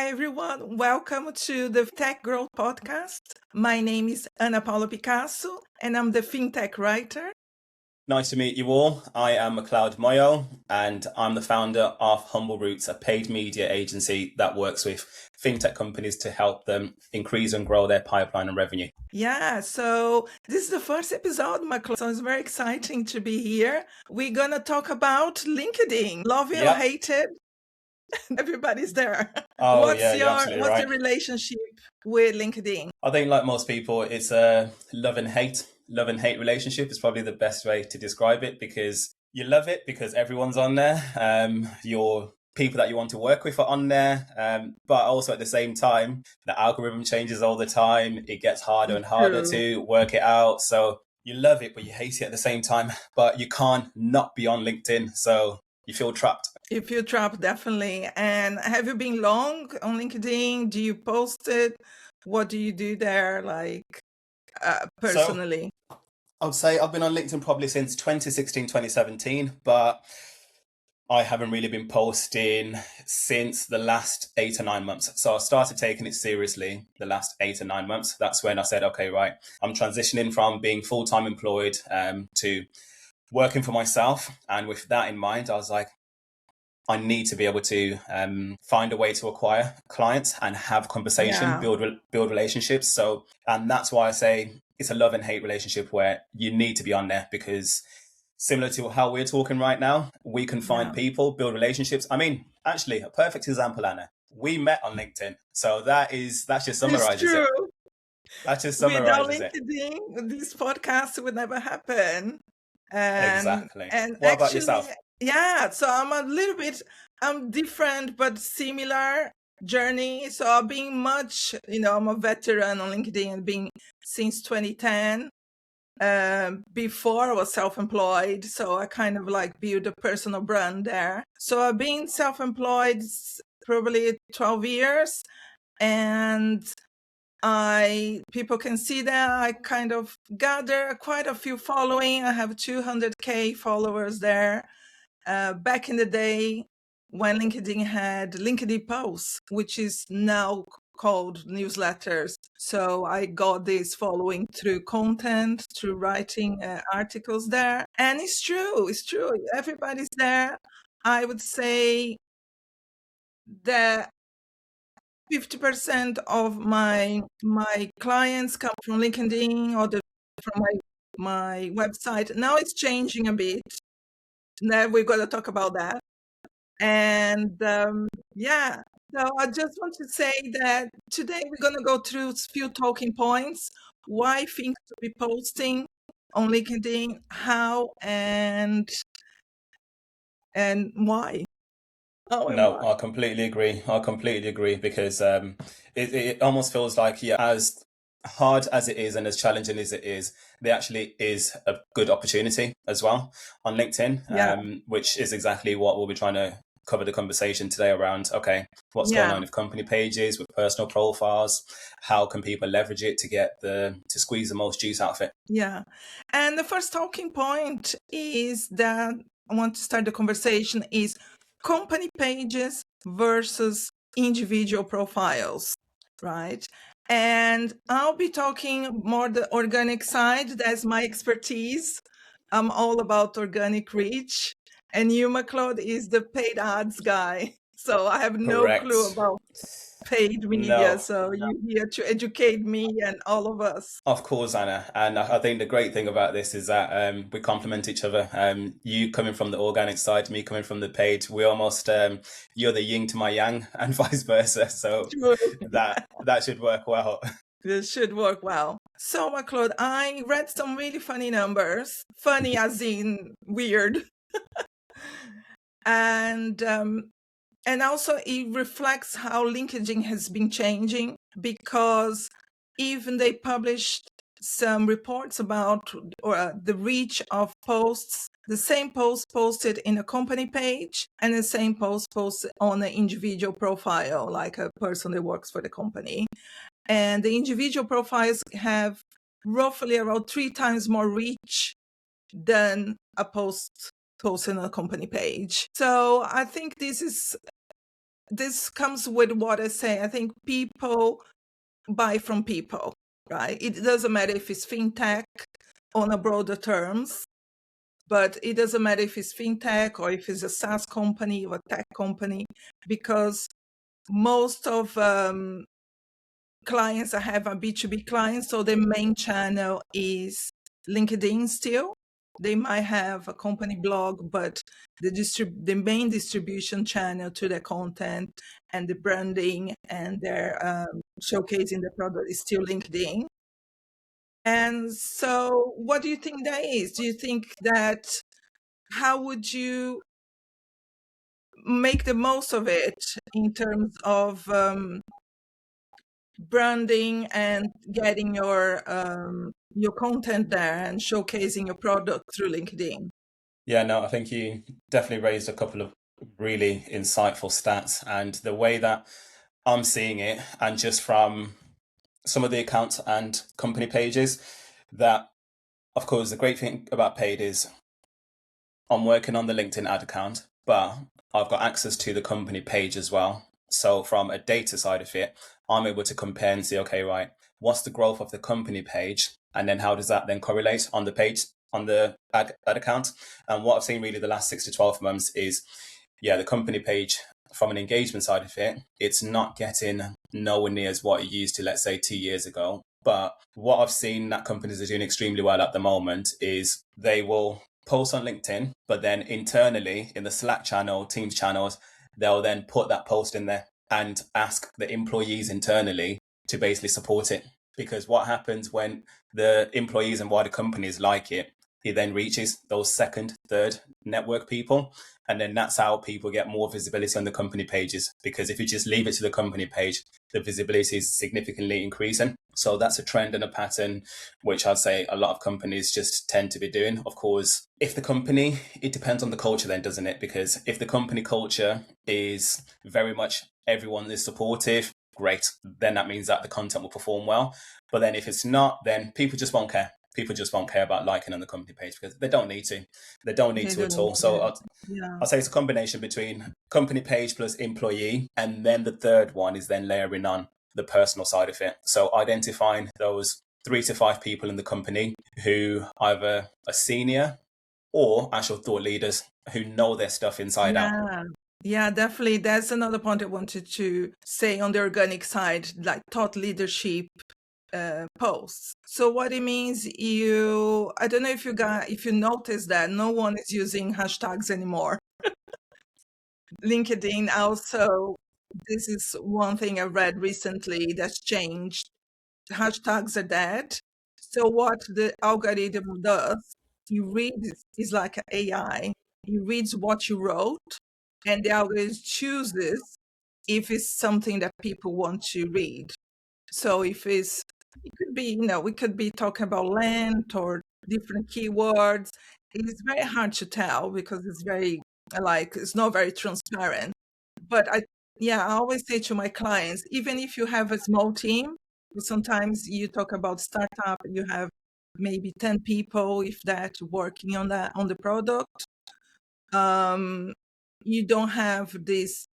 Hi, everyone. Welcome to the Tech Growth Podcast. My name is Ana Paula Picasso, and I'm the fintech writer. Nice to meet you all. I am McLeod Moyo, and I'm the founder of Humble Roots, a paid media agency that works with fintech companies to help them increase and grow their pipeline and revenue. Yeah, so this is the first episode, McLeod, so it's very exciting to be here. We're going to talk about LinkedIn. Love it or Yep. hate it, everybody's there. Oh, What's yeah, you're absolutely your right. relationship with LinkedIn? I think, like most people, it's a love and hate. Love and hate relationship is probably the best way to describe it, because you love it because everyone's on there. Your people that you want to work with are on there. But also at the same time, the algorithm changes all the time. It gets harder and harder True. to work it out. So you love it, but you hate it at the same time. But you can't not be on LinkedIn. So you feel trapped. You feel trapped, definitely. And have you been long on LinkedIn? Do you post it? What do you do there, So personally? I would say I've been on LinkedIn probably since 2016, 2017, but I haven't really been posting since the last 8 or 9 months. So I started taking it seriously the last 8 or 9 months. That's when I said, okay, right, I'm transitioning from being full-time employed to working for myself. And with that in mind, I was like, I need to be able to find a way to acquire clients and have conversation, Yeah. build relationships. So, and that's why I say it's a love and hate relationship where you need to be on there, because similar to how we're talking right now, we can find Yeah. people, build relationships. I mean, actually, a perfect example, Anna. We met on LinkedIn. So that just It's summarizes it. true. That just Without summarizes it. LinkedIn, this podcast would never happen. And Exactly. and What about actually, yourself? yeah, so I'm different but similar journey. So I've been I'm a veteran on LinkedIn, been since 2010. Before I was self-employed, so I kind of build a personal brand there. So I've been self-employed probably 12 years, and people can see that I kind of gather quite a few following. I have 200K followers there. Back in the day when LinkedIn had LinkedIn posts, which is now called newsletters. So I got this following through content, through writing articles there. And it's true. Everybody's there. I would say that 50% of my clients come from LinkedIn or from my website. Now it's changing a bit. Now we're going to talk about that. And yeah, so I just want to say that today we're going to go through a few talking points, why things to be posting on LinkedIn, how and why. How and No, why. I completely agree. I completely agree, because it almost feels like, yeah, as hard as it is and as challenging as it is, there actually is a good opportunity as well on LinkedIn, Yeah, which is exactly what we'll be trying to cover the conversation today around. Okay, what's going yeah, on with company pages, with personal profiles? How can people leverage it to squeeze the most juice out of it? yeah. And the first talking point is that I want to start the conversation is company pages versus individual profiles, right? And I'll be talking more the organic side. That's my expertise. I'm all about organic reach. And you, McLeod, is the paid ads guy. So I have no clue Correct. about paid media. No. So you're here to educate me and all of us. Of course, Anna. And I think the great thing about this is that we complement each other. You coming from the organic side, me coming from the paid. We almost, you're the yin to my yang and vice versa. So True. that should work well. This should work well. So, McLeod, I read some really funny numbers. Funny as in weird. And also it reflects how LinkedIn has been changing, because even they published some reports about the reach of posts, the same post posted in a company page and the same post posted on an individual profile, like a person that works for the company. And the individual profiles have roughly around 3 times more reach than a post posted on a company page. So I think this is this comes with what I say. I think people buy from people, right? It doesn't matter if it's fintech on a broader terms, but it doesn't matter if it's fintech or if it's a SaaS company or a tech company, because most of clients I have are B2B clients, so their main channel is LinkedIn still. They might have a company blog, but the main distribution channel to their content and the branding and their showcasing the product is still LinkedIn. And so what do you think that is? Do you think that, how would you make the most of it in terms of branding and getting your content there and showcasing your product through LinkedIn? Yeah, no, I think you definitely raised a couple of really insightful stats, and the way that I'm seeing it, and just from some of the accounts and company pages, that of course the great thing about paid is I'm working on the LinkedIn ad account, but I've got access to the company page as well. So from a data side of it, I'm able to compare and see, okay, right, what's the growth of the company page? And then how does that then correlate on the page, on the ad account? And what I've seen really the last 6 to 12 months is, yeah, the company page from an engagement side of it, it's not getting nowhere near as what it used to, let's say 2 years ago. But what I've seen that companies are doing extremely well at the moment is they will post on LinkedIn, but then internally in the Slack channel, Teams channels, they'll then put that post in there and ask the employees internally to basically support it. Because what happens when the employees and wider companies like it then reaches those second, third network people. And then that's how people get more visibility on the company pages. Because if you just leave it to the company page, the visibility is significantly increasing. So that's a trend and a pattern, which I'd say a lot of companies just tend to be doing. Of course, if the company, it depends on the culture then, doesn't it? Because if the company culture is very much everyone is supportive, great, then that means that the content will perform well. But then if it's not, then people just won't care. People just won't care about liking on the company page because they don't need to. They don't need They to don't at need all. So to. Yeah. I'll say it's a combination between company page plus employee. And then the third one is then layering on the personal side of it. So identifying those 3 to 5 people in the company who either are senior or actual thought leaders who know their stuff inside out. Yeah. Yeah, definitely. That's another point I wanted to say on the organic side, like thought leadership posts. So what it means, I don't know if you notice that no one is using hashtags anymore. LinkedIn also, this is one thing I read recently that's changed. Hashtags are dead. So what the algorithm does, you read, is like an AI. He reads what you wrote, and the algorithm chooses if it's something that people want to read. So it could be, we could be talking about length or different keywords. It's very hard to tell because it's not very transparent. But I always say to my clients, even if you have a small team, sometimes you talk about startup, you have maybe 10 people, if that, working on the product. You don't have this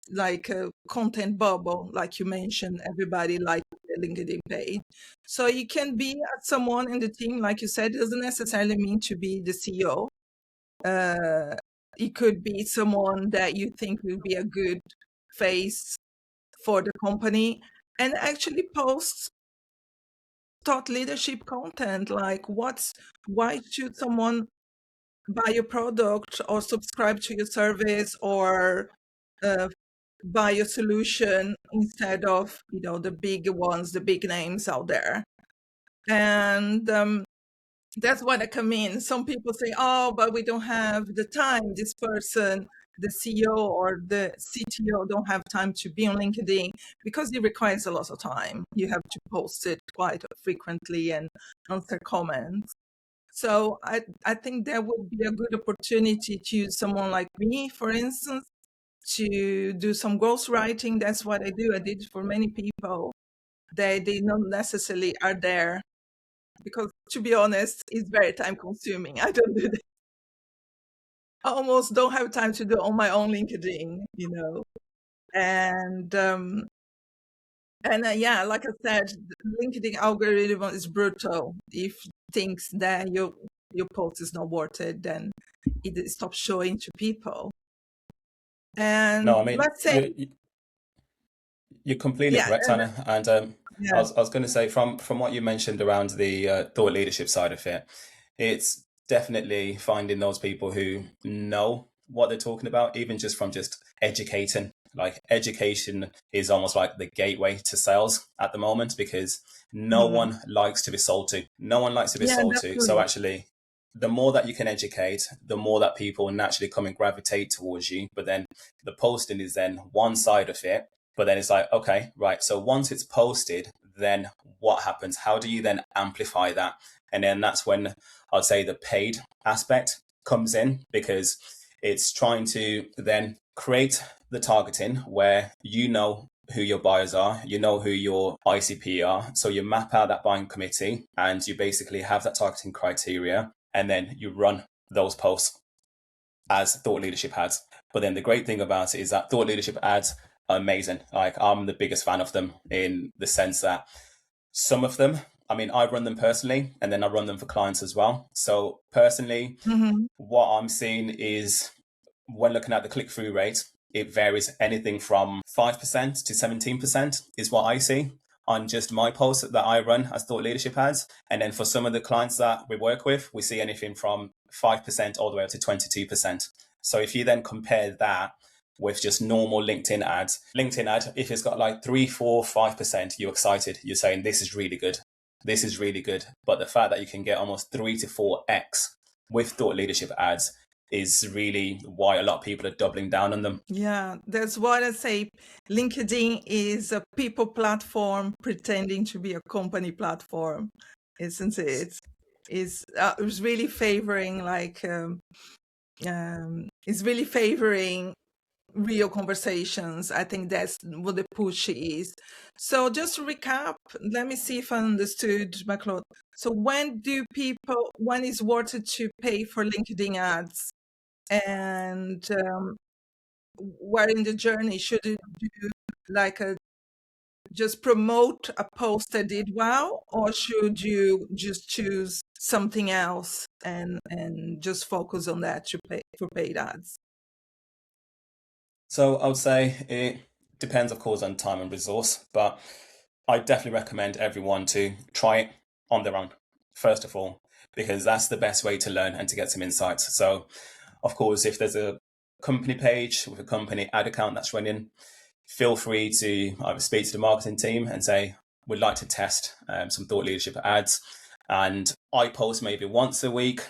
like a content bubble, like you mentioned, everybody like the LinkedIn page. So you can be someone in the team, like you said, it doesn't necessarily mean to be the CEO. It could be someone that you think will be a good face for the company and actually post thought leadership content, like why should someone buy your product or subscribe to your service or buy your solution instead of the big ones, the big names out there. And that's what I come in. Some people say, oh, but we don't have the time. This person, the CEO or the CTO, don't have time to be on LinkedIn because it requires a lot of time. You have to post it quite frequently and answer comments. So I think there would be a good opportunity to use someone like me, for instance, to do some ghostwriting. That's what I do. I did for many people. They not necessarily are there because, to be honest, it's very time consuming. I don't do that. I almost don't have time to do on my own LinkedIn. And yeah, like I said, the LinkedIn algorithm is brutal. If thinks that your post is not worth it, then it stops showing to people. And No, I mean, let's say, you're completely yeah, correct, Hannah. And I yeah, was going to say, from what you mentioned around the thought leadership side of it, it's definitely finding those people who know what they're talking about, even just from just educating. Like, education is almost like the gateway to sales at the moment, because no mhm. one likes to be sold to. No one likes to be Yeah, sold to. So definitely. actually, the more that you can educate, the more that people naturally come and gravitate towards you. But then the posting is then one side of it. But then it's like, okay, right. So once it's posted, then what happens? How do you then amplify that? And then that's when I'd say the paid aspect comes in, because it's trying to then create the targeting where you know who your buyers are, you know who your ICP are. So you map out that buying committee and you basically have that targeting criteria, and then you run those posts as thought leadership ads. But then the great thing about it is that thought leadership ads are amazing. Like, I'm the biggest fan of them, in the sense that some of them, I mean, I run them personally and then I run them for clients as well. So personally, Hmm. what I'm seeing is, when looking at the click-through rate, it varies anything from 5% to 17% is what I see on just my posts that I run as thought leadership ads. And then for some of the clients that we work with, we see anything from 5% all the way up to 22%. So if you then compare that with just normal LinkedIn ad, if it's got like 3, 4, 5%, you're excited. You're saying, this is really good. This is really good. But the fact that you can get almost 3 to 4x with thought leadership ads is really why a lot of people are doubling down on them. Yeah, that's what I say. LinkedIn is a people platform pretending to be a company platform, isn't it? It's really favoring it's really favoring real conversations. I think that's what the push is. So just to recap, let me see if I understood, McLeod. So when is worth it to pay for LinkedIn ads? And where in the journey should you do like a just promote a post that did well, or should you just choose something else and just focus on that to pay for paid ads? So I would say it depends, of course, on time and resource, but I definitely recommend everyone to try it on their own, first of all, because that's the best way to learn and to get some insights. So, of course, if there's a company page with a company ad account that's running, feel free to either speak to the marketing team and say, we'd like to test some thought leadership ads. And I post maybe once a week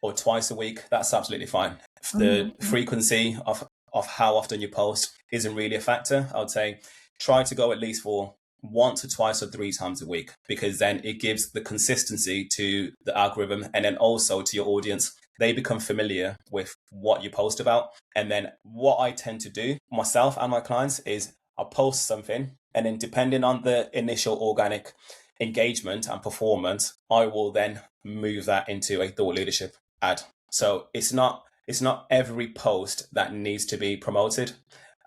or twice a week. That's absolutely fine. If the Mhm. frequency of how often you post isn't really a factor, I would say try to go at least for once or twice or 3 times a week, because then it gives the consistency to the algorithm and then also to your audience. They become familiar with what you post about. And then what I tend to do myself and my clients is I'll post something, and then depending on the initial organic engagement and performance, I will then move that into a thought leadership ad. So it's not every post that needs to be promoted.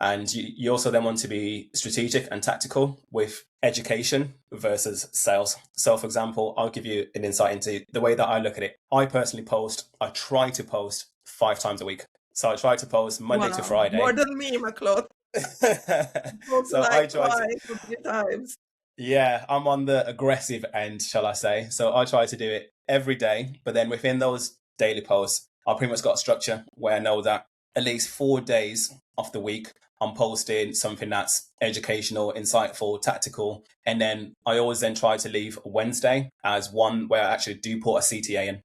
And you also then want to be strategic and tactical with education versus sales. So, for example, I'll give you an insight into the way that I look at it. I personally try to post 5 times a week. So I try to post Monday to Wow, more Friday. than me, McLeod. Post So like I try to, twice or 3 times. yeah, I'm on the aggressive end, shall I say. So I try to do it every day. But then within those daily posts, I pretty much got a structure where I know that at least 4 days of the week, I'm posting something that's educational, insightful, tactical. And then I always then try to leave Wednesday as one where I actually do put a CTA in,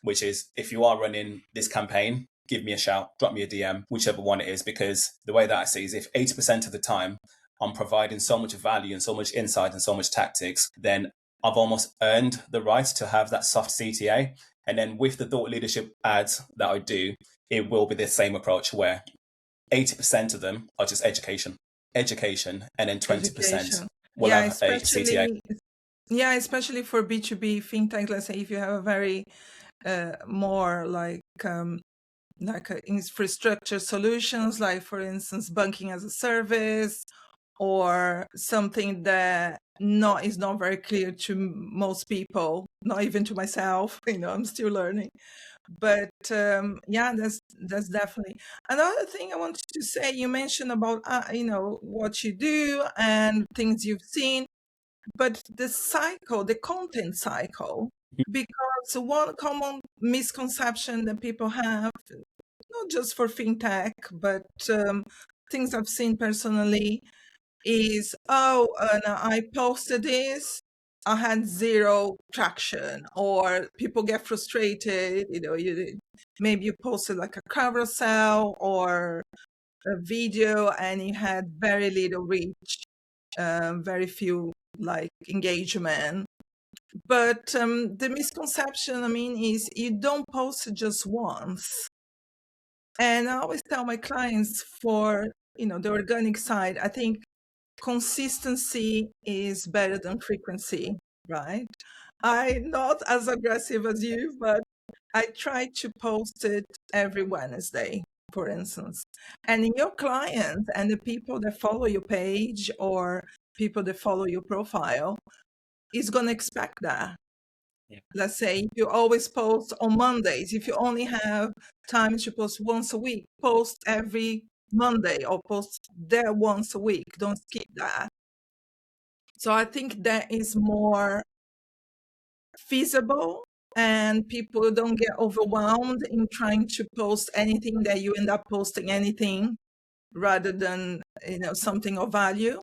which is, if you are running this campaign, give me a shout, drop me a DM, whichever one it is, because the way that I see is, if 80% of the time I'm providing so much value and so much insight and so much tactics, then I've almost earned the right to have that soft CTA. And then with the thought leadership ads that I do, it will be the same approach where 80% of them are just education, and then 20% Education. will Yeah, have a CTA. especially for B2B fintech. Let's say if you have a very more like like infrastructure solutions, like for instance, banking as a service, or something that is not very clear to most people, not even to myself. I'm still learning. But yeah, that's definitely another thing I wanted to say. You mentioned about what you do and things you've seen, but the content cycle, because one common misconception that people have, not just for fintech, but things I've seen personally, is, I posted this, I had zero traction, or people get frustrated. Maybe you posted like a carousel or a video and it had very little reach, very few like engagement. But the misconception, is you don't post it just once. And I always tell my clients, for the organic side, I think consistency is better than frequency, right? I'm not as aggressive as you, but I try to post it every Wednesday, for instance. And your clients and the people that follow your page or people that follow your profile is going to expect that. Yeah. Let's say you always post on Mondays. If you only have time to post once a week, post every Monday or post there once a week. Don't skip that. So I think that is more feasible, and people don't get overwhelmed in trying to post anything, that you end up posting anything rather than something of value.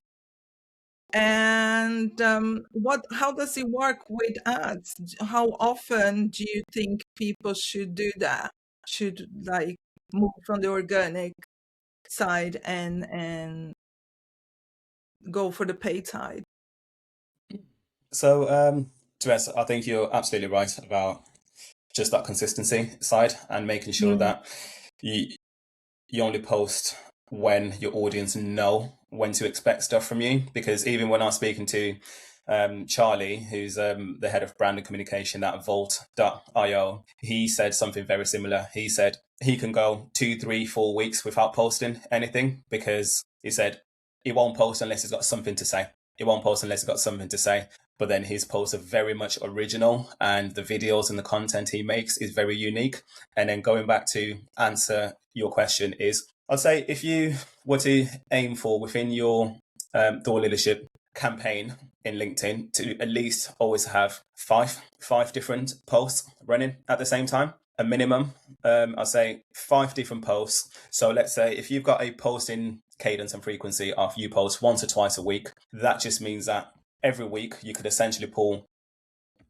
And how does it work with ads? How often do you think people should do that? Should like move from the organic side and go for the paid side? So, Therese, I think you're absolutely right about just that consistency side and making sure that you only post when your audience know when to expect stuff from you. Because even when I was speaking to Charlie, who's the head of brand and communication at Vault.io, he said something very similar. He said he can go 2, 3, 4 weeks without posting anything, because he said he won't post unless he's got something to say. He won't post unless he's got something to say. But then his posts are very much original, and the videos and the content he makes is very unique. And then going back to answer your question is, I'd say if you were to aim for within your thought leadership campaign in LinkedIn to at least always have five different posts running at the same time, a minimum, I'd say 5 different posts. So let's say if you've got a posting cadence and frequency of you post once or twice a week, that just means that every week you could essentially pull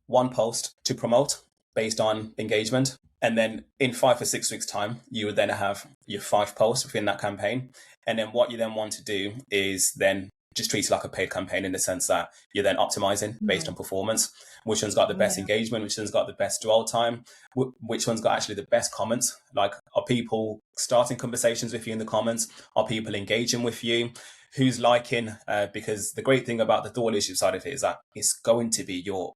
one post to promote based on engagement. And then in 5 or 6 weeks' time, you would then have your 5 posts within that campaign. And then what you then want to do is then just treat it like a paid campaign, in the sense that you're then optimizing based on performance. Which one's got the best engagement? Which one's got the best dwell time? Which one's got actually the best comments? Like, are people starting conversations with you in the comments? Are people engaging with you? Who's liking? Because the great thing about the thought leadership side of it is that it's going to be your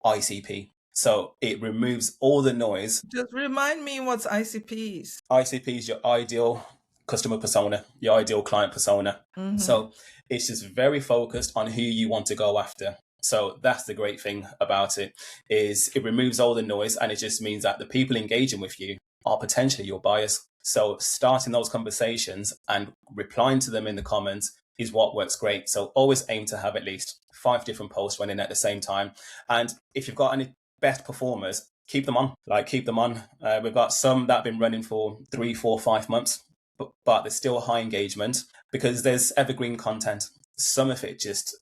ICP. So it removes all the noise. Just remind me what's ICPs. ICP is your ideal customer persona, your ideal client persona. So it's just very focused on who you want to go after. So that's the great thing about it, is it removes all the noise, and it just means that the people engaging with you are potentially your buyers. So starting those conversations and replying to them in the comments is what works great. So always aim to have at least 5 different posts running at the same time. And if you've got any best performers, keep them on. We've got some that have been running for 3, 4, 5 months, but there's still high engagement because there's evergreen content. Some of it just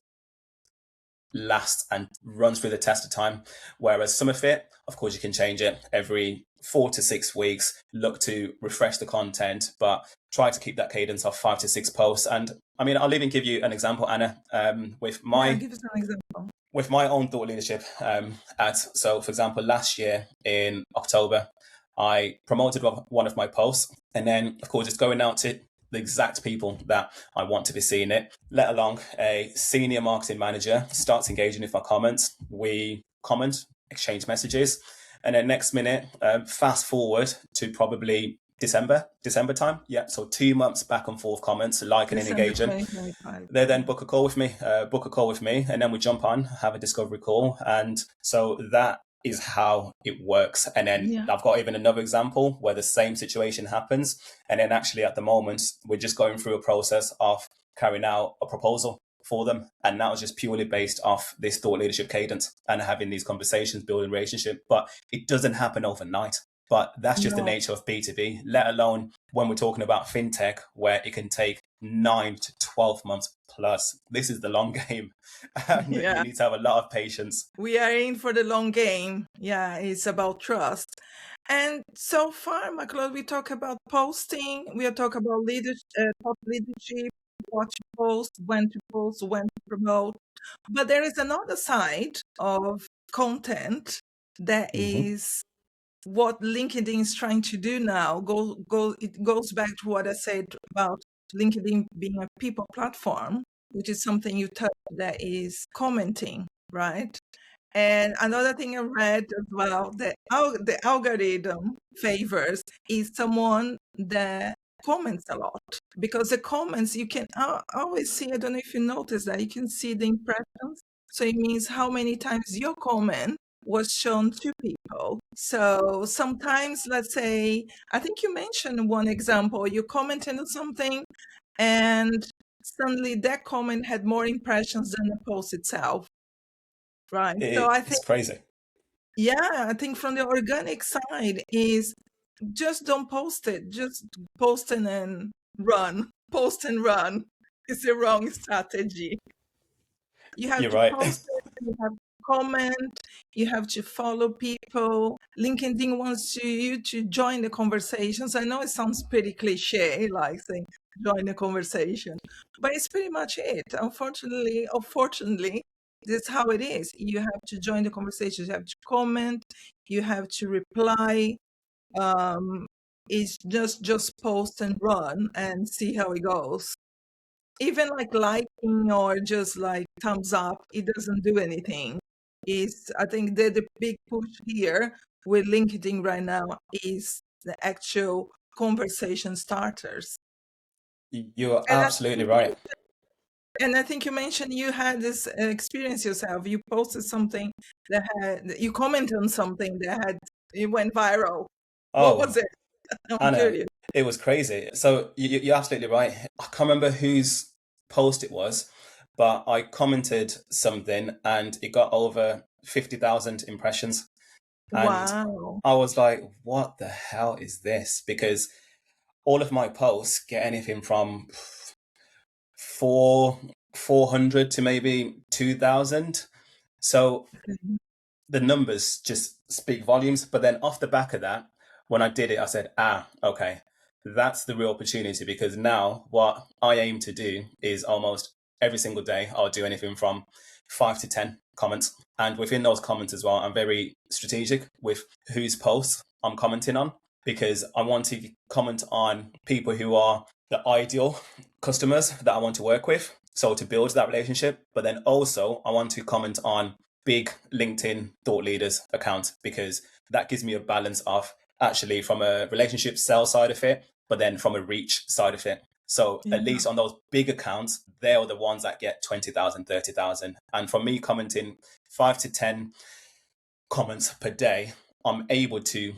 lasts and runs through the test of time, whereas some of it, of course, you can change it every 4 to 6 weeks. Look to refresh the content, but try to keep that cadence of 5 to 6 posts. And I'll even give you an example, Anna, with give us an example. With my own thought leadership ads. So, for example, last year in October, I promoted one of my posts, and then, of course, it's going out to the exact people that I want to be seeing it, let alone a senior marketing manager starts engaging with my comments. We comment, exchange messages, and then next minute, fast forward to probably December time. Yeah, so 2 months back and forth comments, liking and December engaging. 2025. They then book a call with me, and then we jump on, have a discovery call, and so that is how it works. And then Yeah. I've got even another example where the same situation happens, and then actually at the moment we're just going through a process of carrying out a proposal for them, and that was just purely based off this thought leadership cadence and having these conversations, building relationship. But it doesn't happen overnight. But that's just the No. nature of B2B, let alone when we're talking about fintech, where it can take 9 to 12 months plus. This is the long game. And Yeah. you need to have a lot of patience. We are in for the long game. Yeah, it's about trust. And so far, Macleod, we talk about posting, we are talking about top leadership, what to post, when to promote. But there is another side of content that is what LinkedIn is trying to do now. It goes back to what I said about LinkedIn being a people platform, which is something you touched, that is commenting, right? And another thing I read as well, that the algorithm favors is someone that comments a lot, because the comments you can always see. I don't know if you notice that you can see the impressions. So it means how many times your comment was shown to people. So sometimes, let's say, I think you mentioned one example, you commented on something and suddenly that comment had more impressions than the post itself. Right. So I think, It's crazy. yeah, I think from the organic side is just don't post it. Just post and then run. Post and run. It's the wrong strategy. You have You're to right. post it, you have to comment, you have to follow people. LinkedIn wants you to join the conversations. I know it sounds pretty cliche, like saying join the conversation, but it's pretty much it. Unfortunately, or fortunately, that's how it is. You have to join the conversations, you have to comment, you have to reply. It's just post and run and see how it goes. Even like liking or just like thumbs up, it doesn't do anything. Is I think the big push here with LinkedIn right now is the actual conversation starters. You're And I absolutely think right. and I think you mentioned you had this experience yourself. You posted something you commented on something it went viral. What Oh, was it? I'm Anna, curious. it was crazy. So you're absolutely right. I can't remember whose post it was, but I commented something and it got over 50,000 impressions. And Wow. I was like, what the hell is this? Because all of my posts get anything from 400 to maybe 2,000. So the numbers just speak volumes. But then off the back of that, when I did it, I said, okay, that's the real opportunity, because now what I aim to do is almost every single day, I'll do anything from 5 to 10 comments. And within those comments as well, I'm very strategic with whose posts I'm commenting on, because I want to comment on people who are the ideal customers that I want to work with. So to build that relationship, but then also I want to comment on big LinkedIn thought leaders account, because that gives me a balance of actually from a relationship sales side of it, but then from a reach side of it. So Yeah. at least on those big accounts, they're the ones that get 20,000, 30,000. And for me commenting 5 to 10 comments per day, I'm able to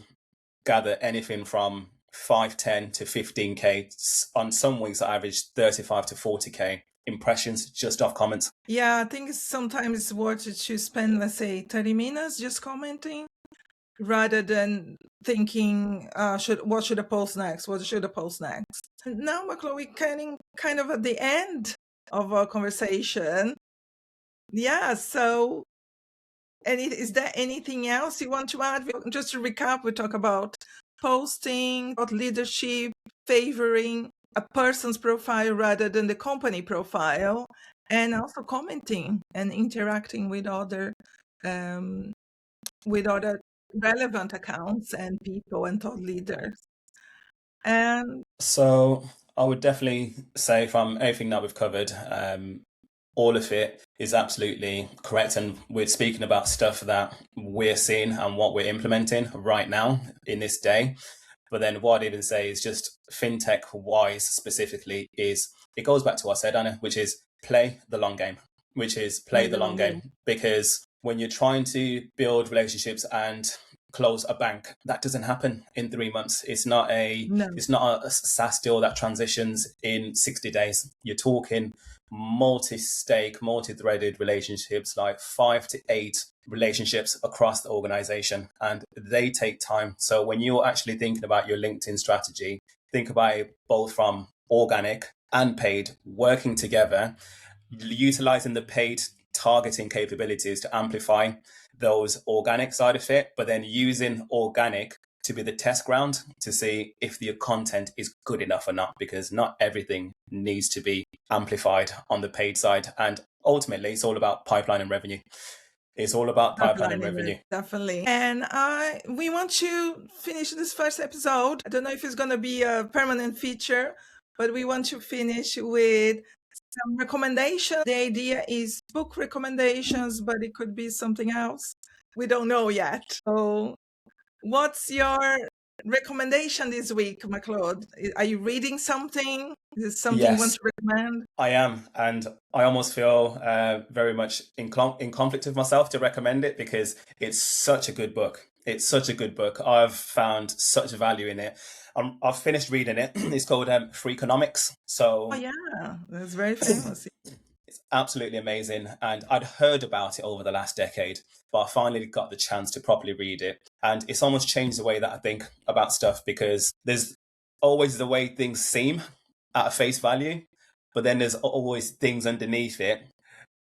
gather anything from 5, 10 to 15K. On some weeks, I average 35 to 40K impressions just off comments. Yeah, I think sometimes it's worth it to spend, let's say, 30 minutes just commenting rather than thinking, what should I post next? What should I post next? And now, Chloe, kind of at the end of our conversation. Yeah, so is there anything else you want to add? Just to recap, we talk about posting, about leadership, favoring a person's profile rather than the company profile, and also commenting and interacting with other relevant accounts and people and thought leaders. And So I would definitely say from everything that we've covered, all of it is absolutely correct. And we're speaking about stuff that we're seeing and what we're implementing right now in this day. But then what I'd even say is just fintech wise specifically is it goes back to what I said, Anna, which is play the long game, because when you're trying to build relationships and close a bank, that doesn't happen in 3 months. It's not a SaaS deal that transitions in 60 days. You're talking multi-stake, multi-threaded relationships, like 5 to 8 relationships across the organization, and they take time. So when you're actually thinking about your LinkedIn strategy, think about it both from organic and paid working together, utilizing the paid targeting capabilities to amplify those organic side of it, but then using organic to be the test ground to see if the content is good enough or not, because not everything needs to be amplified on the paid side. And ultimately, it's all about pipeline and revenue. It's all about pipeline and revenue. Definitely. And we want to finish this first episode. I don't know if it's going to be a permanent feature, but we want to finish with some recommendations. The idea is book recommendations, but it could be something else. We don't know yet. So what's your recommendation this week, McLeod? Are you reading something? Is it something you want to recommend? I am, and I almost feel very much in conflict with myself to recommend it, because it's such a good book. It's such a good book. I've found such value in it. I've finished reading it. It's called Freakonomics. So, oh yeah, that's very famous. It's absolutely amazing. And I'd heard about it over the last decade, but I finally got the chance to properly read it. And it's almost changed the way that I think about stuff, because there's always the way things seem at a face value, but then there's always things underneath it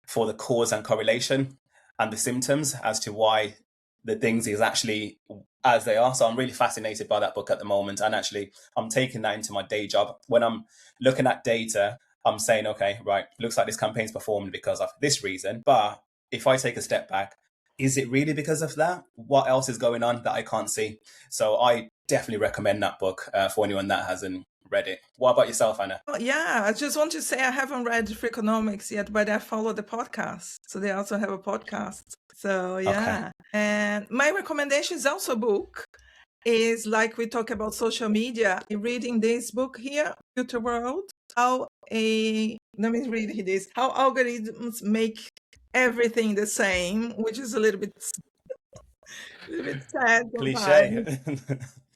for the cause and correlation and the symptoms as to why the things is actually as they are. So I'm really fascinated by that book at the moment. And actually, I'm taking that into my day job. When I'm looking at data, I'm saying, okay, right, looks like this campaign's performed because of this reason. But if I take a step back, is it really because of that? What else is going on that I can't see? So I definitely recommend that book for anyone that hasn't read it. What about yourself, Anna? Oh, yeah, I just want to say I haven't read Freakonomics yet, but I follow the podcast. So they also have a podcast. So yeah. Okay. And my recommendation is also a book. Is like we talk about social media. Reading this book here, Filterworld, let me read this. How algorithms make everything the same, which is a little bit sad. Cliche.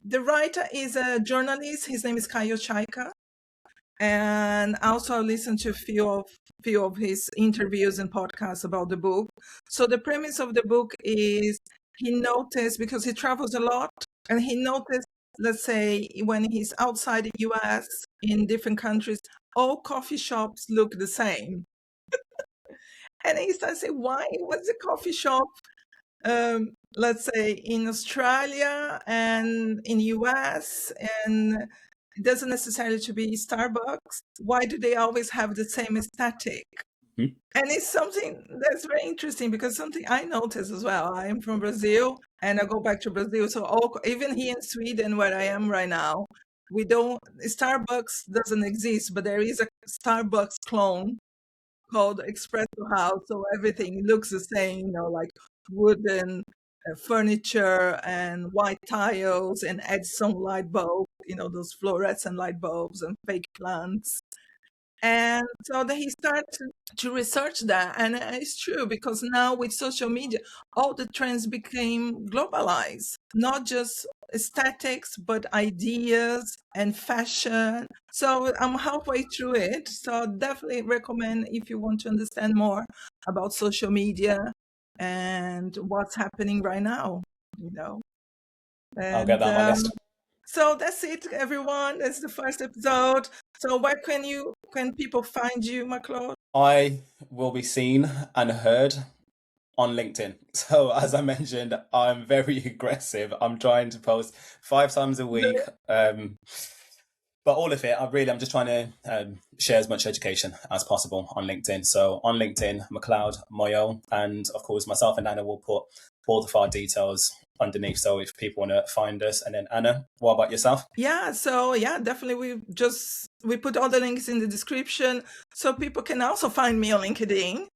The writer is a journalist. His name is Kayo Chaika. And also I listened to a few of his interviews and podcasts about the book. So the premise of the book is he noticed, because he travels a lot, and he noticed, let's say, when he's outside the US, in different countries, all coffee shops look the same. And he started saying, why? What's a coffee shop, let's say, in Australia and in US, and it doesn't necessarily to be Starbucks. Why do they always have the same aesthetic? Mm-hmm. And it's something that's very interesting, because something I notice as well. I am from Brazil, and I go back to Brazil. So even here in Sweden, where I am right now, Starbucks doesn't exist, but there is a Starbucks clone called Espresso House. So everything looks the same, like wooden furniture and white tiles and Edison light bulbs, those fluorescent light bulbs and fake plants. And so then he started to research that. And it's true, because now with social media, all the trends became globalized, not just aesthetics, but ideas and fashion. So I'm halfway through it. So definitely recommend if you want to understand more about social media and what's happening right now, And, I'll get that on my list. So that's it, everyone. That's the first episode. So where can people find you, McLeod? I will be seen and heard on LinkedIn. So as I mentioned, I'm very aggressive. I'm trying to post 5 times a week. But all of it, I'm just trying to share as much education as possible on LinkedIn. So on LinkedIn, McLeod Moyo, and of course myself and Anna will put all of our details underneath. So if people want to find us. And then Anna, what about yourself? Yeah, so definitely we put all the links in the description, so people can also find me on LinkedIn.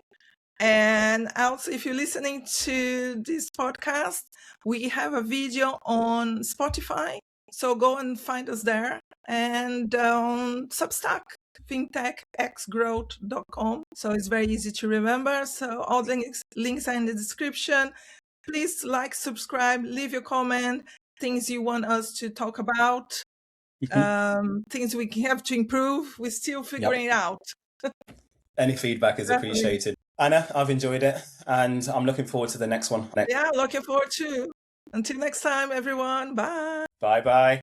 And also, if you're listening to this podcast, we have a video on Spotify. So go and find us there. And Substack, fintechxgrowth.com. So it's very easy to remember. So all the links are in the description. Please like, subscribe, leave your comment, things you want us to talk about, things we have to improve. We're still figuring it out. Any feedback is Definitely. appreciated. Anna, I've enjoyed it, and I'm looking forward to the next one. Yeah, looking forward to. Until next time, everyone. Bye. Bye-bye.